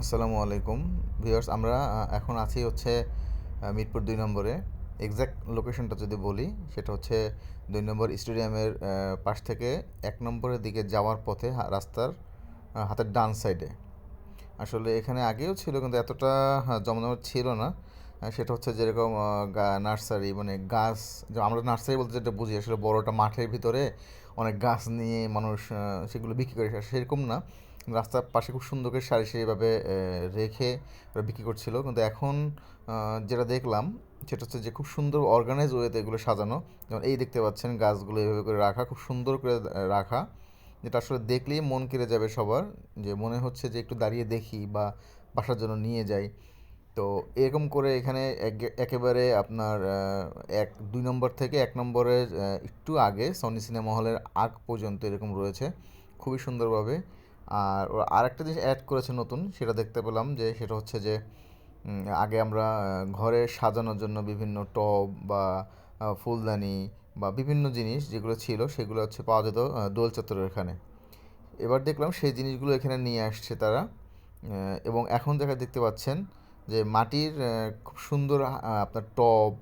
আসসালামু আলাইকুম ভিউয়ার্স। আমরা এখন আছি হচ্ছে মিরপুর ২ নম্বরে। এক্সাক্ট লোকেশনটা যদি বলি, সেটা হচ্ছে ২ নম্বর স্টেডিয়ামের পাশ থেকে ১ নম্বরের দিকে যাওয়ার পথে রাস্তার হাতের ডান সাইডে। আসলে এখানে আগেও ছিল, কিন্তু এতটা জমজমাট ছিল না। সেটা হচ্ছে যেরকম নার্সারি, মানে গাছ, যে আমরা নার্সারি বলতে যেটা বুঝি আসলে বড়টা মাঠের ভিতরে অনেক গাছ নিয়ে মানুষ সেগুলো বিক্রি করে, সেরকম না। রাস্তার পাশে খুব সুন্দর করে সারি সারিভাবে রেখে ওরা বিক্রি করছিল। কিন্তু এখন যেটা দেখলাম সেটা হচ্ছে যে খুব সুন্দর অর্গানাইজ ওয়েতে এগুলো সাজানো। যেমন এই দেখতে পাচ্ছেন গাছগুলো এইভাবে করে রাখা, খুব সুন্দর করে রাখা, যেটা আসলে দেখলেই মন কেড়ে যাবে সবার, যে মনে হচ্ছে যে একটু দাঁড়িয়ে দেখি বা বাসার জন্য নিয়ে যাই। তো এরকম করে এখানে একেবারে আপনার ২ নম্বর থেকে ১ নম্বরের একটু আগে সনি সিনেমা হলের আগ পর্যন্ত এরকম রয়েছে খুবই সুন্দরভাবে। আর ওরা আরেকটা জিনিস অ্যাড করেছে নতুন, সেটা দেখতে পেলাম, যে সেটা হচ্ছে যে আগে আমরা ঘরে সাজানোর জন্য বিভিন্ন টব বা ফুলদানি বা বিভিন্ন জিনিস যেগুলো ছিল সেগুলো হচ্ছে পাওয়া যেত দোল চত্বরের এখানে। এবার দেখলাম সেই জিনিসগুলো এখানে নিয়ে আসছে তারা। এবং এখন দেখতে পাচ্ছেন যে মাটির খুব সুন্দর আপনার টব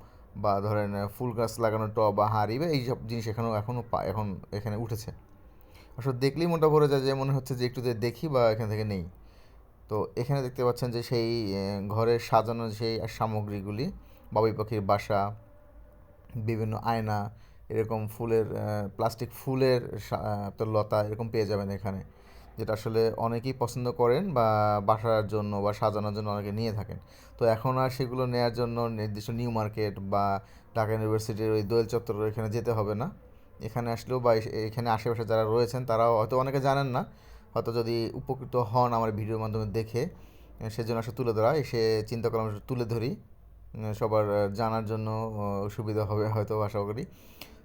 বা ধরেন ফুল গাছ লাগানো টব বা হাঁড়ি বা এইসব জিনিস এখন এখানে উঠেছে। আসলে দেখলেই মনটা ভরে যায়, যে মনে হচ্ছে যে একটু দেখি বা এখান থেকে নেই। তো এখানে দেখতে পাচ্ছেন যে সেই ঘরের সাজানোর সেই সামগ্রীগুলি, বাবুই পাখির বাসা, বিভিন্ন আয়না, এরকম ফুলের প্লাস্টিক ফুলের আপনার লতা এরকম পেয়ে যাবেন এখানে, যেটা আসলে অনেকেই পছন্দ করেন বা বাসার জন্য বা সাজানোর জন্য অনেকে নিয়ে থাকেন। তো এখন আর সেগুলো নেয়ার জন্য নির্দিষ্ট নিউ মার্কেট বা ঢাকা ইউনিভার্সিটির ওই দোয়েল চত্বর এখানে যেতে হবে না। এখানে আসলেও বা এখানে আশেপাশে যারা রয়েছেন তারাও হয়তো অনেকে জানেন না, হয়তো যদি উপকৃত হন আমার ভিডিওর মাধ্যমে দেখে, সেজন্য আসলে তুলে ধরা, এসে চিন্তা করলাম একটু তুলে ধরি, সবার জানার জন্য সুবিধা হবে হয়তো আশা করি।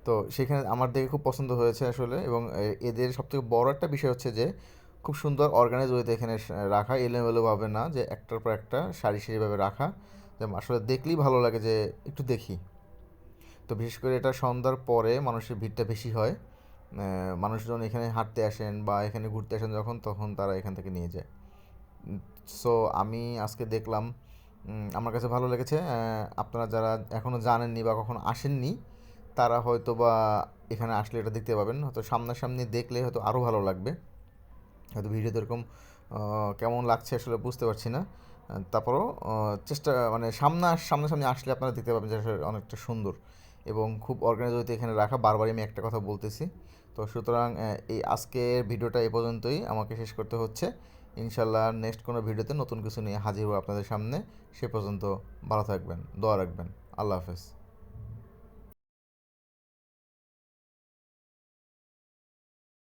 তো সেখানে আমার দেখে খুব পছন্দ হয়েছে আসলে। এবং এদের সবথেকে বড় একটা বিষয় হচ্ছে যে খুব সুন্দর অর্গানাইজ ওয়েতে এখানে রাখা, এলোমেলোভাবে না, যে একটার পর একটা সারি সারিভাবে রাখা, যে আসলে দেখলেই ভালো লাগে যে একটু দেখি। তো বিশেষ করে এটা সন্ধ্যার পরে মানুষের ভিড়টা বেশি হয়। মানুষজন এখানে হাঁটতে আসেন বা এখানে ঘুরতে আসেন যখন, তখন তারা এখান থেকে নিয়ে যায়। সো আমি আজকে দেখলাম, আমার কাছে ভালো লেগেছে। আপনারা যারা এখনও জানেননি বা কখনো আসেননি, তারা হয়তো বা এখানে আসলে এটা দেখতে পাবেন, হয়তো সামনাসামনি দেখলে হয়তো আরও ভালো লাগবে। হয়তো ভিডিওতে এরকম কেমন লাগছে আসলে বুঝতে পারছি না। তারপরও চেষ্টা, মানে সামনাসামনি আসলে আপনারা দেখতে পাবেন যে আসলে অনেকটা সুন্দর এবং খুব অর্গানাইজ হইতে এখানে রাখা। বারবারই আমি একটা কথা বলতেছি। তো সুতরাং এই আজকের ভিডিওটা এ পর্যন্তই আমাকে শেষ করতে হচ্ছে। ইনশাল্লাহ নেক্সট কোনো ভিডিওতে নতুন কিছু নিয়ে হাজির হবো আপনাদের সামনে। সে পর্যন্ত ভালো থাকবেন, দোয়া রাখবেন। আল্লাহ হাফেজ।